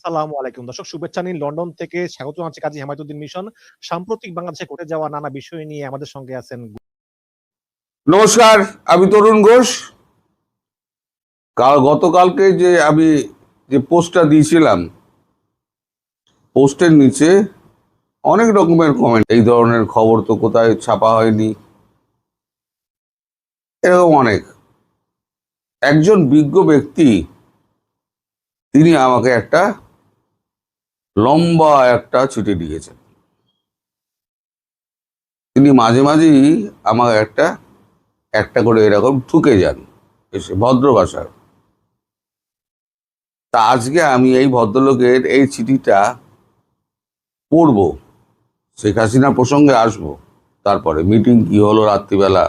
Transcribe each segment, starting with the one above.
আসসালামু আলাইকুম দর্শক, শুভেচ্ছা নিন লন্ডন থেকে। স্বাগত জানাচ্ছি কাজী হেমায়েতুদ্দিন মিশন। সাম্প্রতিক বাংলাদেশে ঘটে যাওয়া নানা বিষয় নিয়ে আমাদের সঙ্গে আছেন। নমস্কার, আমি তরুণ ঘোষ। গতকালকে যে আমি পোস্টটা দিয়েছিলাম, পোস্টের নিচে অনেক রকমের কমেন্ট, এই ধরনের খবর তো কোথায় ছাপা হয়নি, এরকম অনেক। একজন বিজ্ঞ ব্যক্তি তিনি আমাকে একটা লম্বা একটা চিঠি লিখেছেন। তিনি মাঝে মাঝেই আমাকে একটা একটা করে এরকম ঠুকে যান এসে ভদ্র ভাষায়। তা আজকে আমি এই ভদ্রলোকের এই চিঠিটা পড়ব, শেখ হাসিনা প্রসঙ্গে আসব, তারপরে মিটিং কি হলো রাত্রিবেলা,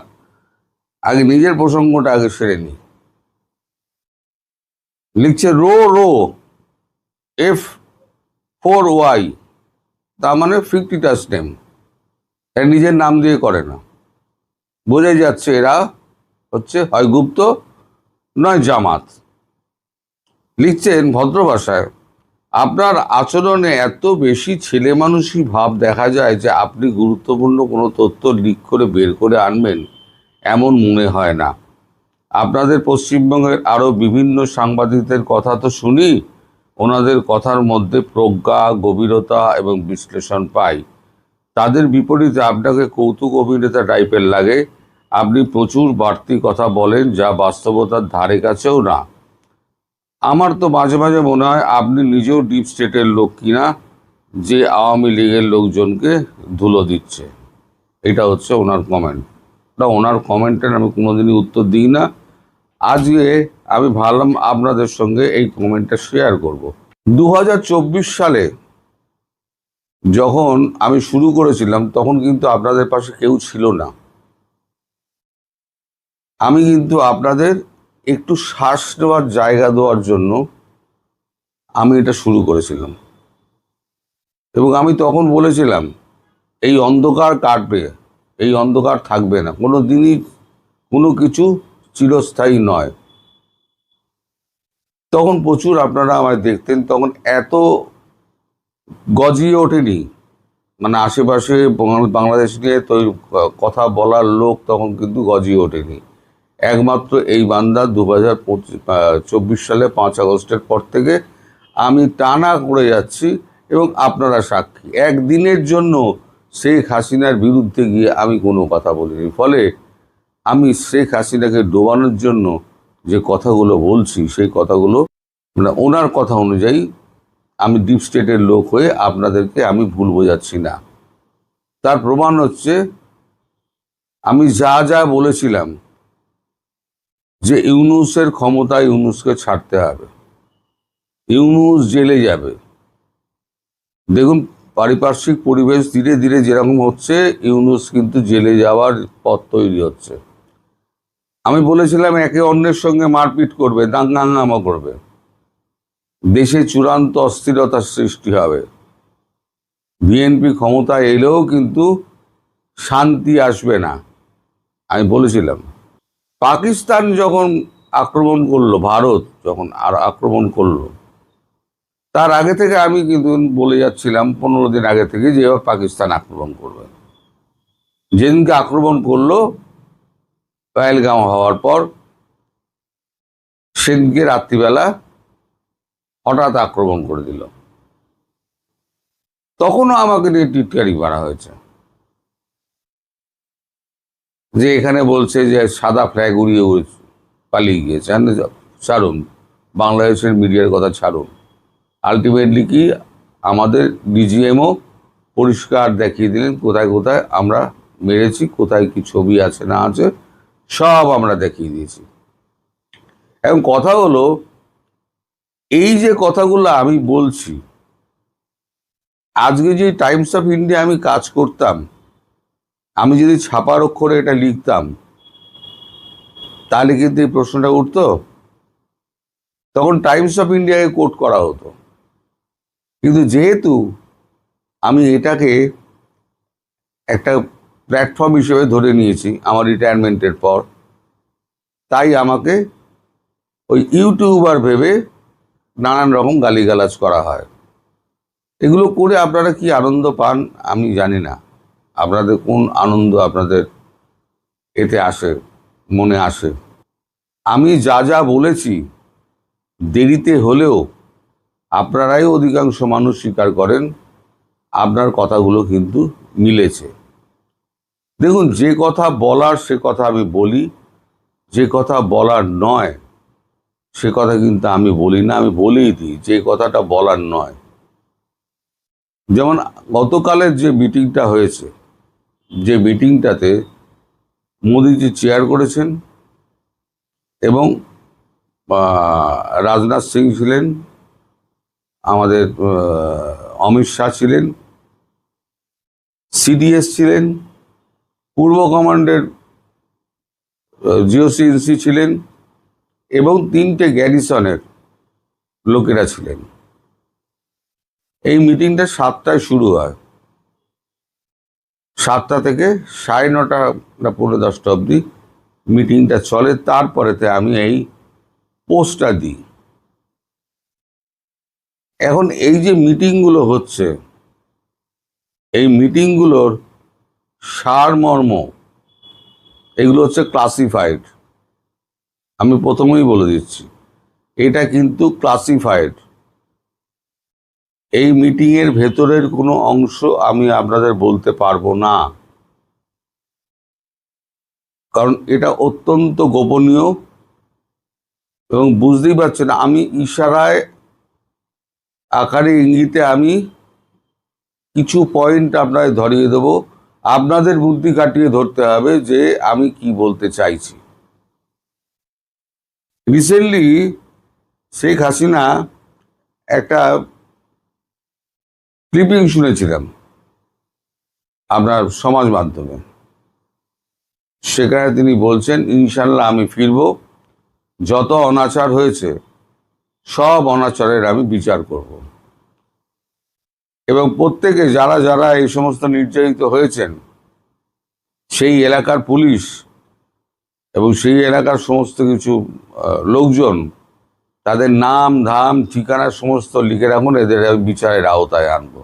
আগে নিজের প্রসঙ্গটা আগে সেরে নি। লিখছে রো রো F4Y, তার মানে ফিকটিটাস নেম, এর নিজের নাম দিয়ে করে না। বোঝাই যাচ্ছে এরা হচ্ছে হয় গুপ্ত নয় জামাত। লিখছেন ভদ্র ভাষায়, আপনার আচরণে এত বেশি ছেলে মানুষই ভাব দেখা যায় যে আপনি গুরুত্বপূর্ণ কোনো তথ্য লিক করে বের করে আনবেন এমন মনে হয় না। আপনাদের পশ্চিমবঙ্গের আরও বিভিন্ন সাংবাদিকদের কথা তো শুনি, ওনাদের কথার মধ্যে প্রজ্ঞা, গভীরতা এবং বিশ্লেষণ পাই। তাদের বিপরীতে আপনাকে কৌতুক অভিনেতা টাইপের লাগে। আপনি প্রচুর বাড়তি কথা বলেন যা বাস্তবতার ধারে কাছেও না। আমার তো মাঝে মাঝে মনে হয় আপনি নিজেও ডিপ স্টেটের লোক কিনা, যে আওয়ামী লীগের লোকজনকে ধুলো দিচ্ছে। এটা হচ্ছে ওনার কমেন্ট। ওনার কমেন্টের আমি কোনোদিনই উত্তর দিই না। আজকে আমি ভাবলাম আপনাদের সঙ্গে এই কমেন্টটা শেয়ার করব। 2024 সালে যখন আমি শুরু করেছিলাম তখন কিন্তু আপনাদের পাশে কেউ ছিল না। আমি কিন্তু আপনাদের একটু শ্বাস নেওয়ার জায়গা দেওয়ার জন্য আমি এটা শুরু করেছিলাম, এবং আমি তখন বলেছিলাম এই অন্ধকার কাটবে, এই অন্ধকার থাকবে না, কোনো দিনই কোনো কিছু চিরস্থায়ী নয়। তখন প্রচুর আপনারা আমায় দেখতেন, তখন এত গজিয়ে ওঠেনি, মানে আশেপাশে বাংলাদেশ নিয়ে তো কথা বলার লোক তখন কিন্তু গজিয়ে ওঠেনি। একমাত্র এই বান্দা 2024 সালে 5 আগস্টের পর থেকে আমি টানা করে যাচ্ছি, এবং আপনারা সাক্ষী। একদিনের জন্য শেখ হাসিনার বিরুদ্ধে গিয়ে আমি কোনো কথা বলিনি। ফলে আমি শেখ হাসিনাকে ডোবানোর জন্য যে কথাগুলো বলছি, সেই কথাগুলো মানে ওনার কথা অনুযায়ী আমি ডিপ স্টেটের লোক হয়ে আপনাদেরকে আমি ভুল বোঝাচ্ছি না। তার প্রমাণ হচ্ছে আমি যা যা বলেছিলাম যে ইউনূসের ক্ষমতা, ইউনূসকে ছাড়তে হবে, ইউনূস জেলে যাবে। দেখুন পারিপার্শ্বিক পরিবেশ ধীরে ধীরে যেরকম হচ্ছে, ইউনূস কিন্তু জেলে যাওয়ার পথ তৈরি হচ্ছে। আমি বলেছিলাম একে অন্যের সঙ্গে মারপিট করবে, দাঙ্গাহাঙ্গামা করবে, দেশে চূড়ান্ত অস্থিরতার সৃষ্টি হবে। বিএনপি ক্ষমতায় এলেও কিন্তু শান্তি আসবে না, আমি বলেছিলাম। পাকিস্তান যখন আক্রমণ করলো, ভারত যখন আর আক্রমণ করলো, তার আগে থেকে আমি কিন্তু বলে যাচ্ছিলাম 15 দিন আগে থেকে যে এবার পাকিস্তান আক্রমণ করবে। যেদিনকে আক্রমণ করলো পহেলগাঁও হওয়ার পর, সেদিনকে রাত্রিবেলা হঠাৎ আক্রমণ করে দিল। তখনও আমাকে নিয়ে টিটকারি মারা হয়েছে, যে এখানে বলছে যে সাদা ফ্ল্যাগ উড়িয়ে পালিয়ে গিয়েছে। ছাড়ুন, বাংলাদেশের মিডিয়ার কথা ছাড়ুন। আলটিমেটলি কি আমাদের ডিজিএমও পরিষ্কার দেখিয়ে দিলেন কোথায় কোথায় আমরা মেরেছি, কোথায় কি ছবি আছে না আছে, সব আমরা দেখিয়ে দিয়েছি। এবং কথা হলো, এই যে কথাগুলো আমি বলছি, আজকে যে টাইমস অফ ইন্ডিয়া আমি কাজ করতাম, আমি যদি ছাপার অক্ষরে এটা লিখতাম, তাহলে কিন্তু এই প্রশ্নটা উঠতো। তখন টাইমস অফ ইন্ডিয়াকে কোট করা হতো। কিন্তু যেহেতু আমি এটাকে একটা প্ল্যাটফর্ম হিসেবে ধরে নিয়েছি আমার রিটায়ারমেন্টের পর, তাই আমাকে ওই ইউটিউবার ভেবে নানান রকম গালিগালাজ করা হয়। এগুলো করে আপনারা কি আনন্দ পান আমি জানি না, আপনাদের কোন আনন্দ আপনাদের এতে আসে, মনে আসে। আমি যা যা বলেছি দেরিতে হলেও আপনারাই অধিকাংশ মানুষ স্বীকার করেন আপনার কথাগুলো কিন্তু মিলেছে। দেখুন, যে কথা বলার সে কথা আমি বলি, যে কথা বলার নয় সে কথা কিন্তু আমি বলি না, আমি বলেই দিই যে কথাটা বলার নয়। যেমন গতকালের যে মিটিংটা হয়েছে, যে মিটিংটাতে মোদিজি চেয়ার করেছেন এবং রাজনাথ সিং ছিলেন, আমাদের অমিত শাহ ছিলেন, সিডিএস ছিলেন, পূর্ব কমান্ডের জিওসিএনসি ছিলেন এবং 3টে গ্যারিসনের লোকেরা ছিলেন। এই মিটিংটা 7টায় শুরু হয়, 7টা থেকে 9:30 না 9:45 অবধি মিটিংটা চলে। তারপরেতে আমি এই পোস্টটা দিই। এখন এই যে মিটিংগুলো হচ্ছে, এই মিটিংগুলোর সারমর্ম এগুলো হচ্ছে ক্লাসিফাইড। আমি প্রথমেই বলে দিচ্ছি, এটা কিন্তু ক্লাসিফাইড। এই মিটিংয়ের ভেতরের কোনো অংশ আমি আপনাদের বলতে পারবো না, কারণ এটা অত্যন্ত গোপনীয়। এবং বুঝতেই পারছেন, আমি ইশারায় আকারে ইঙ্গিতে আমি কিছু পয়েন্ট আপনাদের ধরিয়ে দেব, আপনাদের বুদ্ধি কাটিয়ে ধরতে হবে যে আমি কি বলতে চাইছি। রিসেন্টলি শেখ হাসিনা একটা ক্লিপিং শুনেছিলাম আপনার সমাজ মাধ্যমে। সেখানে তিনি বলছেন, ইনশাল্লাহ আমি ফিরব, যত অনাচার হয়েছে সব অনাচারের আমি বিচার করব। এবং প্রত্যেকে যারা যারা এই সমস্ত নির্যাতিত হয়েছেন সেই এলাকার পুলিশ এবং সেই এলাকার সমস্ত কিছু লোকজন, তাদের নাম ধাম ঠিকানা সমস্ত লিখে রাখুন, এদের বিচারের আওতায় আনব।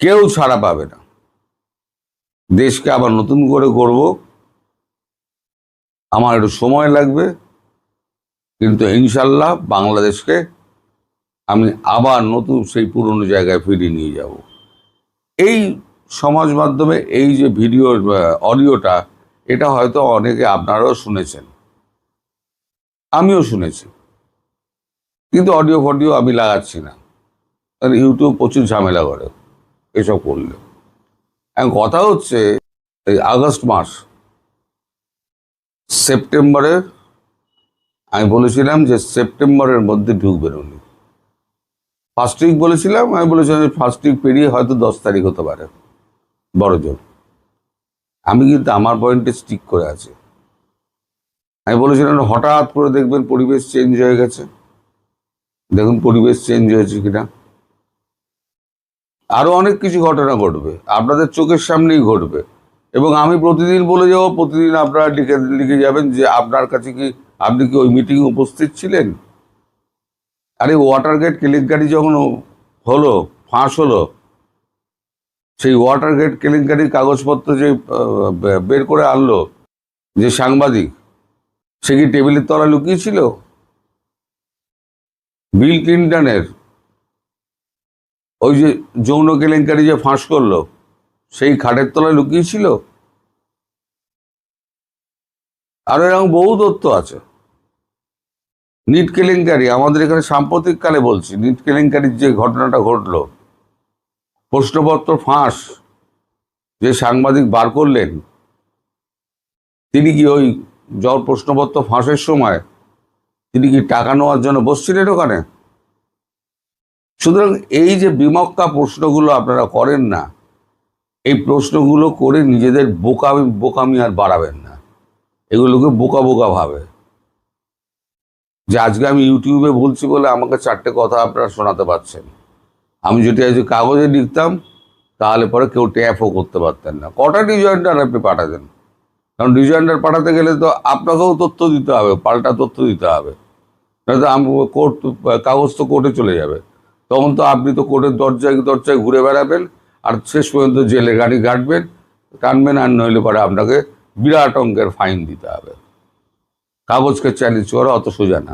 কেউ ছাড়া পাবে না। দেশকে আবার নতুন করে গড়ব, আমার একটু সময় লাগবে, কিন্তু ইনশাল্লাহ বাংলাদেশকে আমি আবার নতুন সেই পুরনো জায়গায় ফিরিয়ে নিয়ে যাব। এই সমাজ মাধ্যমে এই যে ভিডিওর অডিওটা, এটা হয়তো অনেকে আপনারাও শুনেছেন, আমিও শুনেছি, কিন্তু অডিও ফডিও আমি লাগাচ্ছি না, কারণ ইউটিউব প্রচুর ঝামেলা করে এসব করলে। এখন কথা হচ্ছে, এই আগস্ট মাস, সেপ্টেম্বরে আমি বলেছিলাম যে সেপ্টেম্বরের মধ্যে ঢুকবেন উনি। 1 উইক বলেছিলাম, আমি বলেছিলাম 1 উইক পেরিয়ে হয়তো 10 তারিখ হতে পারে বড় জোর। আমি কিন্তু আমার পয়েন্টে স্টিক করে আছি। আমি বলেছিলাম হঠাৎ করে দেখবেন পরিবেশ চেঞ্জ হয়ে গেছে। দেখুন পরিবেশ চেঞ্জ হয়েছে কিনা। আরো অনেক কিছু ঘটনা ঘটবে, আপনাদের চোখের সামনেই ঘটবে, এবং আমি প্রতিদিন বলে যাব, প্রতিদিন আপনারা লিখে যাবেন যে আপনার কাছে কি, আপনি কি ওই মিটিংয়ে উপস্থিত ছিলেন। আরে ওয়াটারগেট কেলেঙ্কারি যখন হলো, ফাঁস হলো, সেই ওয়াটারগেট কেলেঙ্কারির কাগজপত্র যে বের করে আনলো যে সাংবাদিক, সে কি টেবিলের তলায় লুকিয়েছিল? বিল ক্লিন্টনের ওই যে যৌন কেলেঙ্কারি যে ফাঁস করলো, সেই খাটের তলায় লুকিয়েছিল? আরো এরকম বহু তথ্য আছে। নিট কেলেঙ্কারি, আমাদের এখানে সাম্প্রতিক কালে বলছি, নিট কেলেঙ্কারির যে ঘটনাটা ঘটলো, প্রশ্নপত্র ফাঁস যে সাংবাদিক বার করলেন, তিনি কি ওই প্রশ্নপত্র ফাঁসের সময় তিনি কি টাকা নেওয়ার জন্য বসছিলেন ওখানে? সুতরাং এই যে বিমক্কা প্রশ্নগুলো আপনারা করেন না, এই প্রশ্নগুলো করে নিজেদের বোকামি আর বাড়াবেন না। এগুলোকে বোকা বোকা ভাবে যে আজকে আমি ইউটিউবে বলছি বলে আমাকে 4টে কথা আপনারা শোনাতে পারছেন। আমি যদি আজ কাগজে লিখতাম তাহলে পরে কেউ ট্যাপও করতে পারতেন না। কটা রিজয়েন্ডার আপনি পাঠাতেন? কারণ রিজয়েন্ডার পাঠাতে গেলে তো আপনাকেও তথ্য দিতে হবে, পাল্টা তথ্য দিতে হবে। নয়তো কোর্ট, কাগজ তো কোর্টে চলে যাবে, তখন তো আপনি তো কোর্টের দরজায় দরজায় ঘুরে বেড়াবেন, আর শেষ পর্যন্ত জেলে গাড়ি টানবেন, আর নইলে পরে আপনাকে বিরাট অঙ্কের ফাইন দিতে হবে। কাগজকে চ্যালেঞ্জ করা অত সোজা না।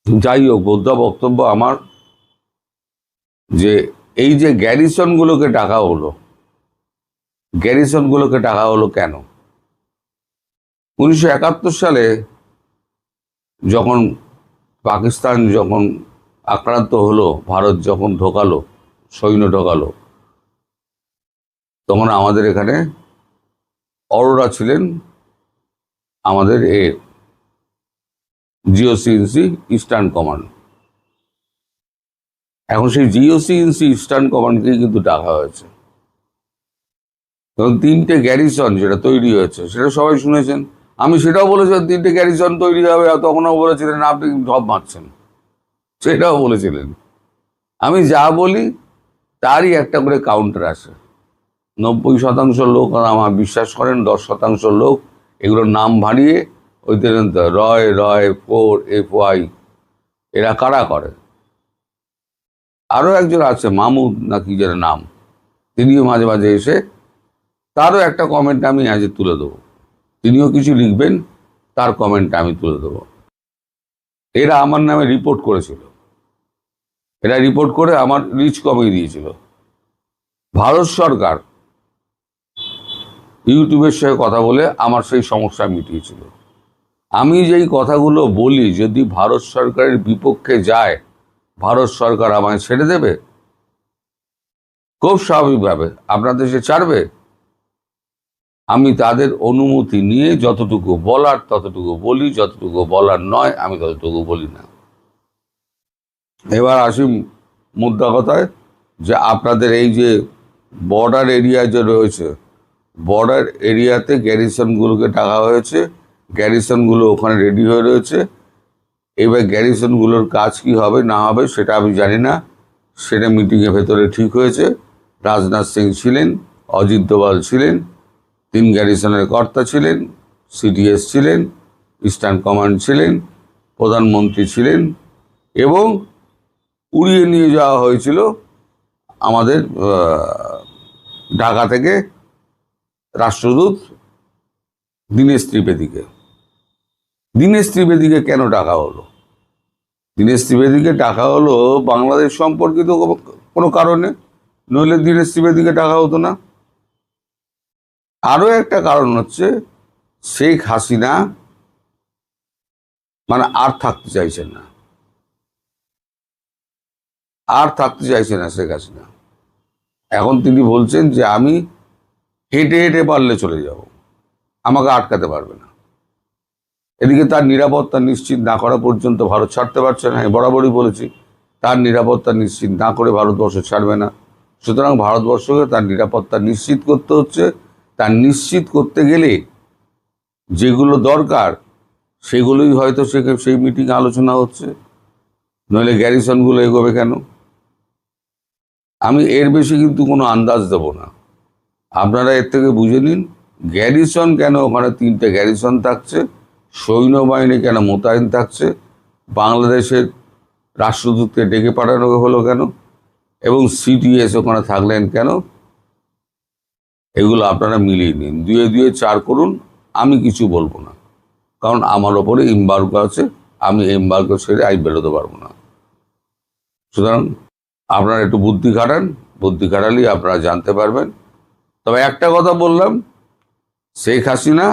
যাই হোক, বক্তব্য আমার যে এই যে গ্যারিসনগুলোকে ডাকা হলো, কেন? 1971 সালে যখন পাকিস্তান যখন আক্রান্ত হলো, ভারত যখন সৈন্য ঢোকালো, তখন আমাদের এখানে অরোরা ছিলেন আমাদের জিওসিএনসি ইস্টার্ন কমান্ড। এখন সেই জিওসিএনসি ইস্টার্ন কমান্ডকেই কিন্তু ডাকা হয়েছে। তখন 3টে গ্যারিসন যেটা তৈরি হয়েছে সেটা সবাই শুনেছেন। আমি সেটাও বলেছিলাম 3টে গ্যারিসন তৈরি হবে, তখনও বলেছিলেন আপনি ঢপ মারছেন, সেটাও বলেছিলেন। আমি যা বলি তারই একটা করে কাউন্টার আসে। 90% লোক আমার বিশ্বাস করেন, 10% লোক এগুলোর নাম ভারিয়ে ওই রয় FY এরা কারা করে। আরো একজন আছে মামুদ নাকি যেন নাম, তিনিও মাঝে মাঝে এসে তারও একটা কমেন্ট আমি আজ তুলে দেবো, তিনিও কিছু লিখবেন, তার কমেন্ট আমি তুলে দেবো। এরা আমার নামে রিপোর্ট করেছিল, এরা রিপোর্ট করে আমার রিচ কমিয়ে দিয়েছিল। ভারত সরকার ইউটিউবের সঙ্গে কথা বলে আমার সেই সমস্যা মিটিয়েছিল। আমি যেই কথাগুলো বলি যদি ভারত সরকারের বিপক্ষে যায়, ভারত সরকার আমায় ছেড়ে দেবে? খুব স্বাভাবিকভাবে আপনাদের দেশে ছাড়বে। আমি তাদের অনুমতি নিয়ে যতটুকু বলার ততটুকু বলি, যতটুকু বলার নয় আমি ততটুকু বলি না। এবার আসি মুদ্রা কথায়, যে আপনাদের এই যে বর্ডার এরিয়া যে রয়েছে, বর্ডার এরিয়াতে গ্যারিসনগুলোকে ডাকা হয়েছে, গ্যারিসনগুলো ওখানে রেডি হয়ে রয়েছে। এবার গ্যারিসনগুলোর কাজ কি হবে না হবে সেটা আমি জানি না, সেটা মিটিংয়ের ভেতরে ঠিক হয়েছে। রাজনাথ সিং ছিলেন, অজিত দোভাল ছিলেন, 3 গ্যারিসনের কর্তা ছিলেন, সিডিএস ছিলেন, ইস্টার্ন কমান্ড ছিলেন, প্রধানমন্ত্রী ছিলেন, এবং উড়িয়ে নিয়ে যাওয়া হয়েছিল আমাদের ঢাকা থেকে রাষ্ট্রদূত দীনেশ ত্রিবেদীকে কেন ডাকা হলো? দীনেশ ত্রিবেদীকে ডাকা হলো বাংলাদেশ সম্পর্কিত কোনো কারণে, নইলে দীনেশ ত্রিবেদীকে ডাকা হতো না। আরো একটা কারণ হচ্ছে শেখ হাসিনা মানে আর থাকতে চাইছেন না, শেখ হাসিনা। এখন তিনি বলছেন যে আমি হেঁটে হেঁটে পারলে চলে যাব, আমাকে আটকাতে পারবে না। এদিকে তার নিরাপত্তা নিশ্চিত না করা পর্যন্ত ভারত ছাড়তে পারছে না। আমি বরাবরই বলেছি তার নিরাপত্তা নিশ্চিত না করে ভারতবর্ষ ছাড়বে না। সুতরাং ভারতবর্ষকে তার নিরাপত্তা নিশ্চিত করতে হচ্ছে। তার নিশ্চিত করতে গেলে যেগুলো দরকার সেগুলোই হয়তো সেই মিটিংয়ে আলোচনা হচ্ছে, নইলে গ্যারিসনগুলো এগোবে কেন? আমি এর বেশি কিন্তু কোনো আন্দাজ দেব না, আপনারা এর থেকে বুঝে নিন। গ্যারিসন কেন ওখানে 3টে গ্যারিসন থাকছে, সৈন্যবাহিনী কেন মোতায়েন থাকছে, বাংলাদেশের রাষ্ট্রদূতকে ডেকে পাঠানো হলো কেন, এবং সিটিএস ওখানে থাকলেন কেন, এগুলো আপনারা মিলিয়ে নিন, 2 2 4 করুন। আমি কিছু বলবো না, কারণ আমার ওপরে এমবার্গো আছে, আমি এমবার্গো ছেড়ে বেরোতে পারবো না। সুতরাং আপনারা একটু বুদ্ধি খাটালেই আপনারা জানতে পারবেন। তবে একটা কথা বললাম, শেখ হাসিনা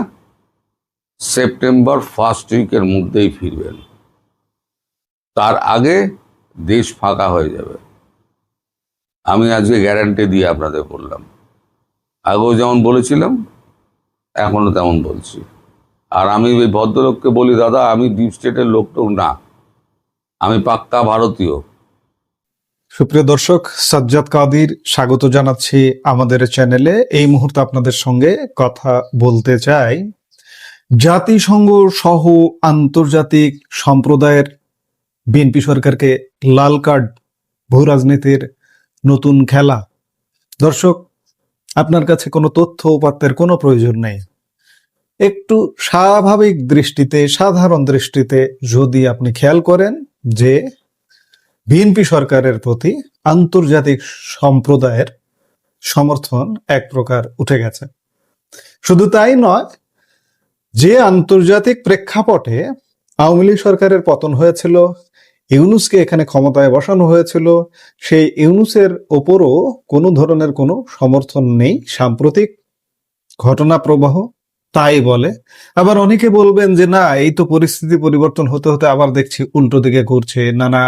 সেপ্টেম্বর 1st উইকের মধ্যেই ফিরবেন, তার আগে দেশ ফাঁকা হয়ে যাবে। আমি আজকে গ্যারান্টি দিয়ে আপনাদের বললাম, আগেও যেমন বলেছিলাম এখনো তেমন বলছি। আর আমি ওই ভদ্রলোককে বলি, দাদা আমি ডিপ স্টেটের লোকটাও না, আমি পাক্কা ভারতীয়। সুপ্রিয় দর্শক, সাজ্জাদ কাদির স্বাগত জানাচ্ছি আমাদের চ্যানেলে। এই মুহূর্তে আপনাদের সঙ্গে কথা বলতে চাই জাতিসংঘ সহ আন্তর্জাতিক সম্প্রদায়ের বিএনপি সরকারকে লাল কার্ড, ভূ রাজনীতির নতুন খেলা। দর্শক, আপনার কাছে কোনো তথ্য উপাত্তের কোনো প্রয়োজন নেই। একটু স্বাভাবিক দৃষ্টিতে, সাধারণ দৃষ্টিতে যদি আপনি খেয়াল করেন যে বিএনপি সরকারের প্রতি আন্তর্জাতিক সম্প্রদায়ের সমর্থন এক প্রকার উঠে গেছে। শুধু তাই নয়, যে আন্তর্জাতিক প্রেক্ষাপটে আওয়ামী লীগ সরকারের পতন হয়েছিল, ইউনূসকে এখানে ক্ষমতায় বসানো হয়েছিল, সেই ইউনূসের ওপরও কোনো ধরনের কোনো সমর্থন নেই। সাম্প্রতিক ঘটনা প্রবাহ তাই বলে। আবার অনেকে বলবেন যে না, এই তো পরিস্থিতি পরিবর্তন হতে হতে আবার দেখছি উল্টো দিকে ঘুরছে, নানা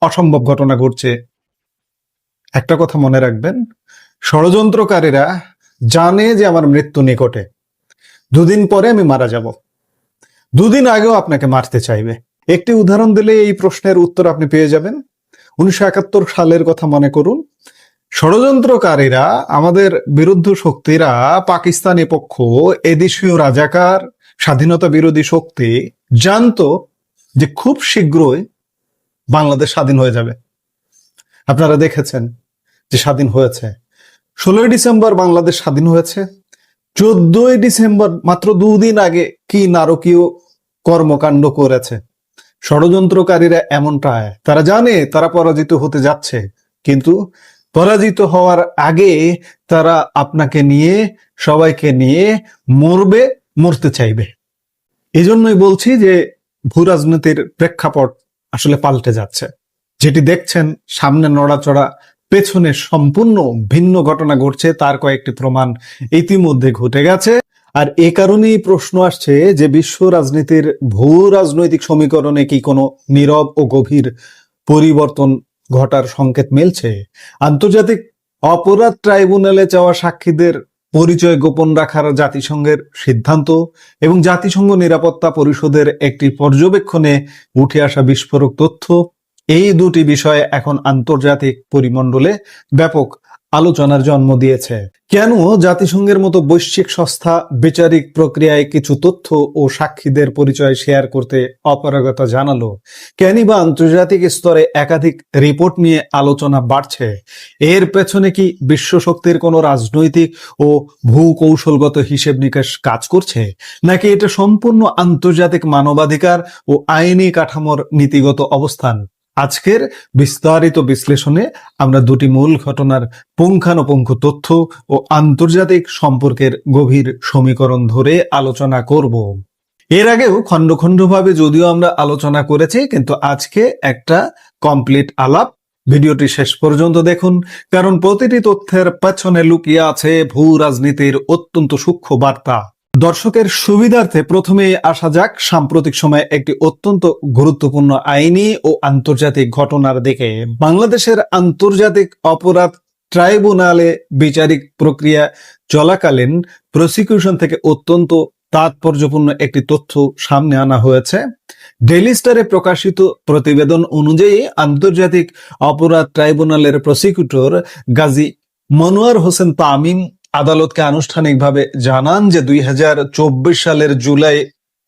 অসম্ভব ঘটনা ঘটছে। একটা কথা মনে রাখবেন, ষড়যন্ত্রকারীরা জানে যে আমার মৃত্যু নিকটে, দুদিন পরে আমি মারা যাব, দুদিন আগেও আপনাকে মারতে চাইবে। একটি উদাহরণ দিলে এই প্রশ্নের উত্তর আপনি পেয়ে যাবেন। 1971 সালের কথা মনে করুন। ষড়যন্ত্রকারীরা, আমাদের বিরুদ্ধ শক্তিরা, পাকিস্তানি পক্ষ, এদেশীয় রাজাকার, স্বাধীনতা বিরোধী শক্তি জানতো যে খুব শীঘ্রই বাংলাদেশ স্বাধীন হয়ে যাবে। আপনারা দেখেছেন যে স্বাধীন হয়েছে। 16 ডিসেম্বর বাংলাদেশ স্বাধীন হয়েছে। 14 ডিসেম্বর, মাত্র 2 দিন আগে, কি নারকীয় কর্মকাণ্ড করেছে ষড়যন্ত্রকারীরা। এমনটায় তারা জানে তারা পরাজিত হতে যাচ্ছে, কিন্তু পরাজিত হওয়ার আগে তারা আপনাকে নিয়ে, সবাইকে নিয়ে মরতে চাইবে। এই জন্যই বলছি যে ভূ রাজনীতির প্রেক্ষাপট আসলে পাল্টে যাচ্ছে। যেটি দেখছেন সামনে নড়াচড়া, পেছনে সম্পূর্ণ ভিন্ন ঘটনা ঘটছে, তার কয়েকটি প্রমাণ ইতিমধ্যে ঘটে গেছে। আর এ কারণেই প্রশ্ন আসছে যে বিশ্ব রাজনীতির ভূ রাজনৈতিক সমীকরণে কি কোনো নীরব ও গভীর পরিবর্তন ঘটার সংকেত মিলছে? আন্তর্জাতিক অপরাধ ট্রাইব্যুনালে চাওয়া সাক্ষীদের পরিচয় গোপন রাখার জাতিসংঘের সিদ্ধান্ত এবং জাতিসংঘ নিরাপত্তা পরিষদের একটি পর্যবেক্ষণে উঠে আসা বিস্ফোরক তথ্য, এই দুটি বিষয় এখন আন্তর্জাতিক পরিমণ্ডলে ব্যাপক আলোচনার জন্ম দিয়েছে। কেন জাতিসংঘের মতো বৈশ্বিক সংস্থা বিচারিক প্রক্রিয়ায় কিছু তথ্য ও সাক্ষীদের পরিচয় শেয়ার করতে অপারগতা জানালো? কেনই বা আন্তর্জাতিক স্তরে একাধিক রিপোর্ট নিয়ে আলোচনা বাড়ছে? এর পেছনে কি বিশ্ব শক্তির কোনো রাজনৈতিক ও ভূকৌশলগত হিসেব নিকাশ কাজ করছে, নাকি এটা সম্পূর্ণ আন্তর্জাতিক মানবাধিকার ও আইনি কাঠামোর নীতিগত অবস্থান? আজকের বিস্তারিত বিশ্লেষণে আমরা দুটি মূল ঘটনার পুঙ্খানুপুঙ্খ তথ্য ও আন্তর্জাতিক সম্পর্কের গভীর সমীকরণ ধরে আলোচনা করব। এর আগেও খণ্ড খণ্ডভাবে যদিও আমরা আলোচনা করেছি, কিন্তু আজকে একটা কমপ্লিট আলাপ। ভিডিওটি শেষ পর্যন্ত দেখুন, কারণ প্রতিটি তথ্যের পেছনে লুকিয়ে আছে ভূ রাজনীতির অত্যন্ত সূক্ষ্ম বার্তা। দর্শকের সুবিধার্থে প্রথমে আসা যাক সাম্প্রতিক সময়ে একটি অত্যন্ত গুরুত্বপূর্ণ আইনি ও আন্তর্জাতিক ঘটনার দিকে। বাংলাদেশের আন্তর্জাতিক অপরাধ ট্রাইব্যুনালে বিচারিক প্রক্রিয়া চলাকালীন প্রসিকিউশন থেকে অত্যন্ত তাৎপর্যপূর্ণ একটি তথ্য সামনে আনা হয়েছে। ডেইলি স্টারে প্রকাশিত প্রতিবেদন অনুযায়ী আন্তর্জাতিক অপরাধ ট্রাইব্যুনালের প্রসিকিউটর গাজী মনোয়ার হোসেন তামিম আদালতকে আনুষ্ঠানিকভাবে জানান যে 2024 সালের জুলাই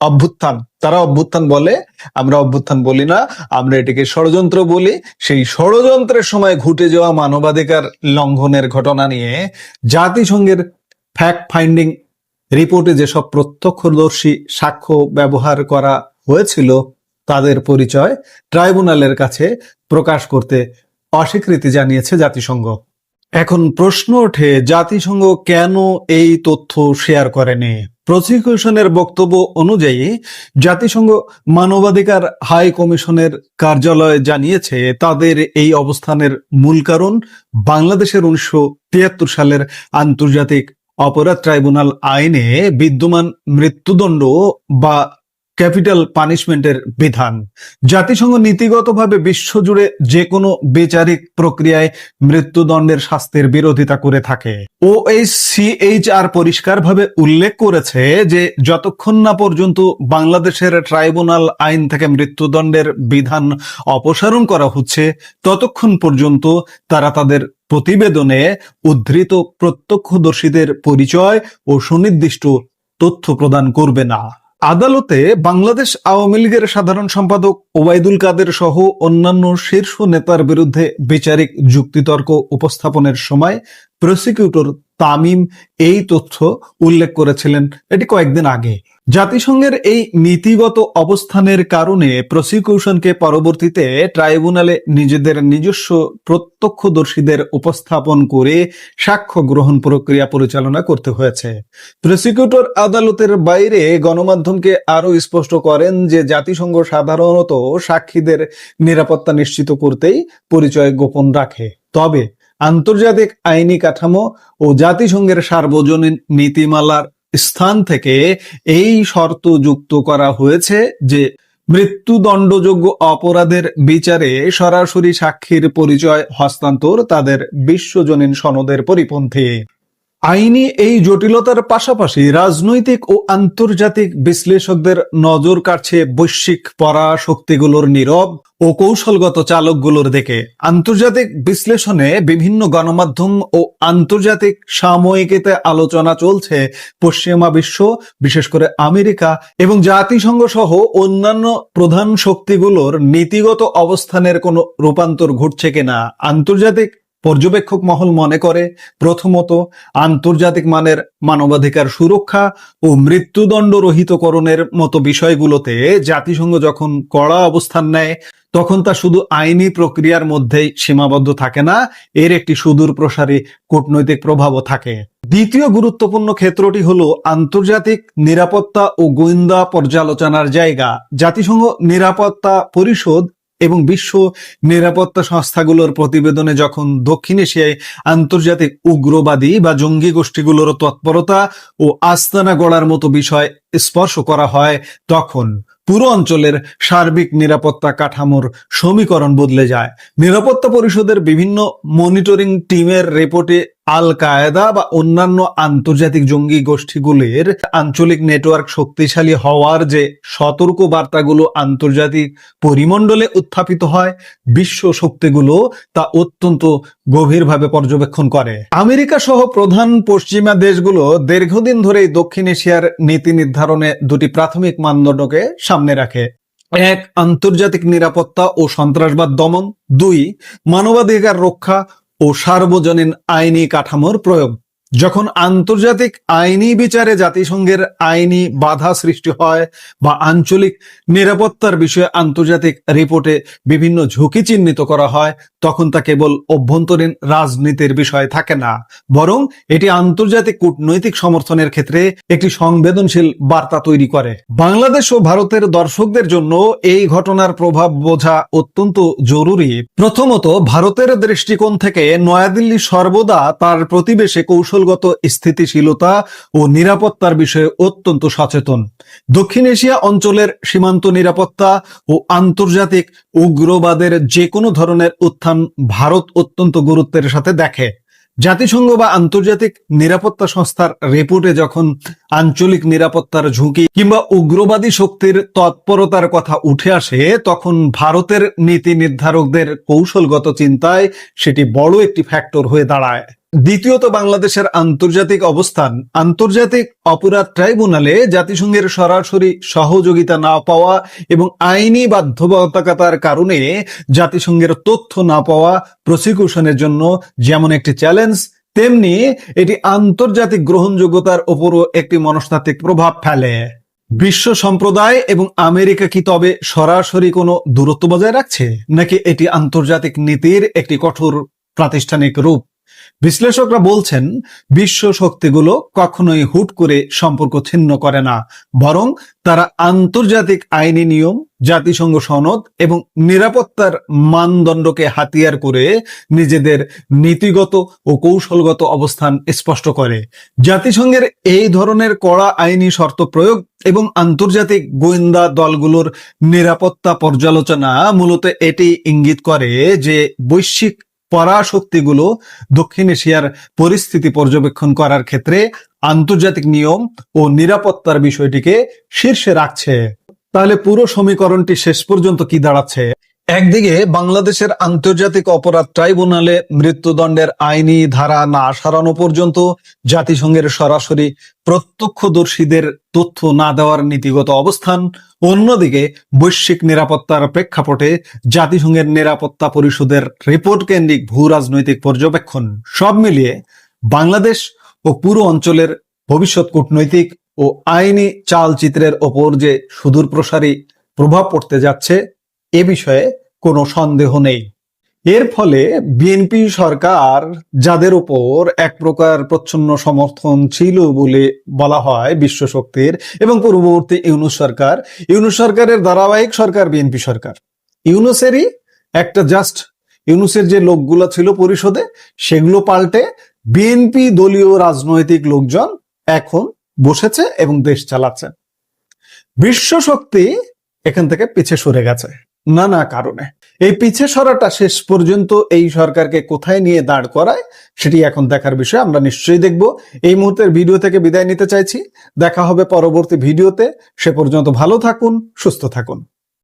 অভ্যুত্থান, তারা অভ্যুত্থান বলে, আমরা অভ্যুত্থান বলি না, আমরা এটিকে ষড়যন্ত্র বলি, সেই ষড়যন্ত্রের সময় ঘটে যাওয়া মানবাধিকার লঙ্ঘনের ঘটনা নিয়ে জাতিসংঘের ফ্যাক্ট ফাইন্ডিং রিপোর্টে যেসব প্রত্যক্ষদর্শী সাক্ষ্য ব্যবহার করা হয়েছিল তাদের পরিচয় ট্রাইব্যুনালের কাছে প্রকাশ করতে অস্বীকৃতি জানিয়েছে জাতিসংঘ। এখন প্রশ্ন ওঠে, জাতিসংঘ কেন এই তথ্য শেয়ার করেনি? প্রসিকিউশনের বক্তব্য অনুযায়ী জাতিসংঘ মানবাধিকার হাই কমিশনের কার্যালয় জানিয়েছে তাদের এই অবস্থানের মূল কারণ বাংলাদেশের 1973 সালের আন্তর্জাতিক অপরাধ ট্রাইব্যুনাল আইনে বিদ্যমান মৃত্যুদণ্ড বা ক্যাপিটাল পানিশমেন্টের বিধান। জাতিসংঘ নীতিগতভাবে বিশ্বজুড়ে যে কোনো বিচারিক প্রক্রিয়ায় মৃত্যুদণ্ডের শাস্তির বিরোধিতা করে থাকে। OHCHR পরিষ্কারভাবে উল্লেখ করেছে যে যতক্ষণ না পর্যন্ত বাংলাদেশের ট্রাইব্যুনাল আইন থেকে মৃত্যুদণ্ডের বিধান অপসারণ করা হচ্ছে, ততক্ষণ পর্যন্ত তারা তাদের প্রতিবেদনে উদ্ধৃত প্রত্যক্ষদর্শীদের পরিচয় ও সুনির্দিষ্ট তথ্য প্রদান করবে না। আদালতে বাংলাদেশ আওয়ামী লীগের সাধারণ সম্পাদক ওবায়দুল কাদের সহ অন্যান্য শীর্ষ নেতার বিরুদ্ধে বিচারিক যুক্তিতর্ক উপস্থাপনের সময় প্রসিকিউটর তামিম এই তথ্য উল্লেখ করেছিলেন এটি কয়েকদিন আগে। জাতিসংঘের এই নীতিগত অবস্থানের কারণে প্রসিকিউশনকে পরবর্তীতে ট্রাইব্যুনালে নিজেদের নিজস্ব প্রত্যক্ষদর্শীদের উপস্থাপন করে সাক্ষ্য গ্রহণ প্রক্রিয়া পরিচালনা করতে হয়েছে। প্রসিকিউটর আদালতের বাইরে গণমাধ্যমকে আরো স্পষ্ট করেন যে জাতিসংঘ সাধারণত সাক্ষীদের নিরাপত্তা নিশ্চিত করতেই পরিচয় গোপন রাখে, তবে আন্তর্জাতিক আইনি কাঠামো ও জাতিসংঘের সার্বজনীন নীতিমালার স্থান থেকে এই শর্ত যুক্ত করা হয়েছে যে মৃত্যুদণ্ডযোগ্য অপরাধের বিচারে সরাসরি সাক্ষীর পরিচয় হস্তান্তর তাদের বিশ্বজনীন সনদের পরিপন্থী। আইনি এই জটিলতার পাশাপাশি রাজনৈতিক ও আন্তর্জাতিক বিশ্লেষকদের নজর কাটছে বৈশ্বিক পরাশক্তিগুলোর নীরব ও কৌশলগত চালকগুলোর দিকে। আন্তর্জাতিক বিশ্লেষণে বিভিন্ন গণমাধ্যম ও আন্তর্জাতিক সাময়িকীতে আলোচনা চলছে পশ্চিমা বিশ্ব, বিশেষ করে আমেরিকা এবং জাতিসংঘ সহ অন্যান্য প্রধান শক্তিগুলোর নীতিগত অবস্থানের কোনো রূপান্তর ঘটছে কিনা। আন্তর্জাতিক পর্যবেক্ষক মহল মনে করে, প্রথমত আন্তর্জাতিক মানের মানবাধিকার সুরক্ষা ও মৃত্যুদণ্ড রহিতকরণের মতো বিষয়গুলোতে জাতিসংঘ যখন কড়া অবস্থান নেয় তখন তা শুধু আইনি প্রক্রিয়ার মধ্যেই সীমাবদ্ধ থাকে না, এর একটি সুদূর প্রসারী কূটনৈতিক প্রভাবও থাকে। দ্বিতীয় গুরুত্বপূর্ণ ক্ষেত্রটি হলো আন্তর্জাতিক নিরাপত্তা ও গোয়েন্দা পর্যালোচনার জায়গা। জাতিসংঘ নিরাপত্তা পরিষদ এবং বিশ্ব নিরাপত্তা সংস্থাগুলোর প্রতিবেদনে যখন দক্ষিণ এশিয়ায় আন্তর্জাতিক উগ্রবাদী বা জঙ্গি গোষ্ঠীগুলোর তৎপরতা ও আস্তানা গড়ার মতো বিষয় স্পর্শ করা হয়, তখন পুরো অঞ্চলের সার্বিক নিরাপত্তা কাঠামোর সমীকরণ বদলে যায়। নিরাপত্তা পরিষদের বিভিন্ন মনিটরিং টিমের রিপোর্টে আল কায়েদা বা অন্যান্য আন্তর্জাতিক জঙ্গি গোষ্ঠীগুলির আঞ্চলিক নেটওয়ার্ক শক্তিশালী হওয়ার যে সতর্ক বার্তাগুলো আন্তর্জাতিক পরিমণ্ডলে উত্থাপিত হয়, বিশ্ব শক্তিগুলো তা অত্যন্ত গভীরভাবে পর্যবেক্ষণ করে। আমেরিকা সহ প্রধান পশ্চিমা দেশগুলো দীর্ঘদিন ধরেই দক্ষিণ এশিয়ার নীতি নির্ধারণে দুটি প্রাথমিক মানদণ্ডকে সামনে রাখে: এক, আন্তর্জাতিক নিরাপত্তা ও সন্ত্রাসবাদ দমন; দুই, মানবাধিকার রক্ষা ও সার্বজনীন আইনি কাঠামোর প্রয়োগ। যখন আন্তর্জাতিক আইনি বিচারে জাতিসংঘের আইনি বাধা সৃষ্টি হয় বা আঞ্চলিক নিরাপত্তার বিষয়ে আন্তর্জাতিক রিপোর্টে বিভিন্ন ঝুঁকি চিহ্নিত করা হয়, তখন তা কেবল অভ্যন্তরীণ রাজনীতির বিষয় থাকে না, বরং এটি আন্তর্জাতিক কূটনৈতিক সমর্থনের ক্ষেত্রে একটি সংবেদনশীল বার্তা তৈরি করে। বাংলাদেশ ও ভারতের দর্শকদের জন্য এই ঘটনার প্রভাব বোঝা অত্যন্ত জরুরি। প্রথমত, ভারতের দৃষ্টিকোণ থেকে নয়াদিল্লি সর্বদা তার প্রতিবেশে কৌশলগত স্থিতিশীলতা ও নিরাপত্তার বিষয়ে অত্যন্ত সচেতন। দক্ষিণ এশিয়া অঞ্চলের সীমান্ত নিরাপত্তা ও আন্তর্জাতিক উগ্রবাদের যে কোনো ধরনের উত্থান ভারত অত্যন্ত গুরুত্বের সাথে দেখে। জাতিসংঘ বা আন্তর্জাতিক নিরাপত্তা সংস্থার রিপোর্টে যখন আঞ্চলিক নিরাপত্তার ঝুঁকি কিংবা উগ্রবাদী শক্তির তৎপরতার কথা উঠে আসে, তখন ভারতের নীতি নির্ধারকদের কৌশলগত চিন্তায় সেটি বড় একটি ফ্যাক্টর হয়ে দাঁড়ায়। দ্বিতীয়ত, বাংলাদেশের আন্তর্জাতিক অবস্থান। আন্তর্জাতিক অপরাধ ট্রাইব্যুনালে জাতিসংঘের সরাসরি সহযোগিতা না পাওয়া এবং আইনি বাধ্যবাধকতার কারণে জাতিসংঘের তথ্য না পাওয়া প্রসিকিউশনের জন্য যেমন একটি চ্যালেঞ্জ, তেমনি এটি আন্তর্জাতিক গ্রহণযোগ্যতার উপরও একটি মনস্তাত্ত্বিক প্রভাব ফেলে। বিশ্ব সম্প্রদায় এবং আমেরিকা কি তবে সরাসরি কোনো দূরত্ব বজায় রাখছে, নাকি এটি আন্তর্জাতিক নীতির একটি কঠোর প্রাতিষ্ঠানিক রূপ? বিশ্লেষকরা বলছেন, বিশ্ব শক্তিগুলো কখনোই হুট করে সম্পর্ক ছিন্ন করে না, বরং তারা আন্তর্জাতিক আইনি নিয়ম, জাতিসংঘ সনদ এবং নিরাপত্তার মানদণ্ডকে হাতিয়ার করে নিজেদের নীতিগত ও কৌশলগত অবস্থান স্পষ্ট করে। জাতিসংঘের এই ধরনের কড়া আইনি শর্ত প্রয়োগ এবং আন্তর্জাতিক গোয়েন্দা দলগুলোর নিরাপত্তা পর্যালোচনা মূলত এটি ইঙ্গিত করে যে বৈশ্বিক পরাশক্তিগুলো দক্ষিণ এশিয়ার পরিস্থিতি পর্যবেক্ষণ করার ক্ষেত্রে আন্তর্জাতিক নিয়ম ও নিরাপত্তার বিষয়টিকে শীর্ষে রাখছে। তাহলে পুরো সমীকরণটি শেষ পর্যন্ত কি দাঁড়াচ্ছে? একদিকে বাংলাদেশের আন্তর্জাতিক অপরাধ ট্রাইব্যুনালে মৃত্যুদণ্ডের আইনি ধারা না সরানো পর্যন্ত জাতিসংঘের সরাসরি প্রত্যক্ষদর্শীদের তথ্য না দেওয়ার নীতিগত অবস্থান, অন্যদিকে বৈশ্বিক নিরাপত্তার প্রেক্ষাপটে জাতিসংঘের নিরাপত্তা পরিষদের রিপোর্ট কেন্দ্রিক ভূ রাজনৈতিক পর্যবেক্ষণ। সব মিলিয়ে বাংলাদেশ ও পুরো অঞ্চলের ভবিষ্যৎ কূটনৈতিক ও আইনি চালচিত্রের ওপর যে সুদূর প্রসারী প্রভাব পড়তে যাচ্ছে এ বিষয়ে কোনো সন্দেহ নেই। এর ফলে বিএনপি সরকার, যাদের উপর এক প্রকার প্রচ্ছন্ন সমর্থন ছিল বলে বলা হয় বিশ্ব শক্তির, এবং পূর্ববর্তী ইউনূস সরকারের ধারাবাহিক সরকার বিএনপি সরকার, ইউনূসেরই একটা জাস্ট ইউনূসের যে লোকগুলো ছিল পরিষদে, সেগুলো পাল্টে বিএনপি দলীয় রাজনৈতিক লোকজন এখন বসেছে এবং দেশ চালাচ্ছে। বিশ্ব শক্তি এখান থেকে পিছে সরে গেছে নানা কারণে। এই পিছে সরাটা শেষ পর্যন্ত এই সরকারকে কোথায় নিয়ে দাঁড় করায় সেটি এখন দেখার বিষয়। আমরা নিশ্চয়ই দেখব। এই মুহূর্তের ভিডিও থেকে বিদায় নিতে চাইছি। দেখা হবে পরবর্তী ভিডিওতে। সে পর্যন্ত ভালো থাকুন, সুস্থ থাকুন।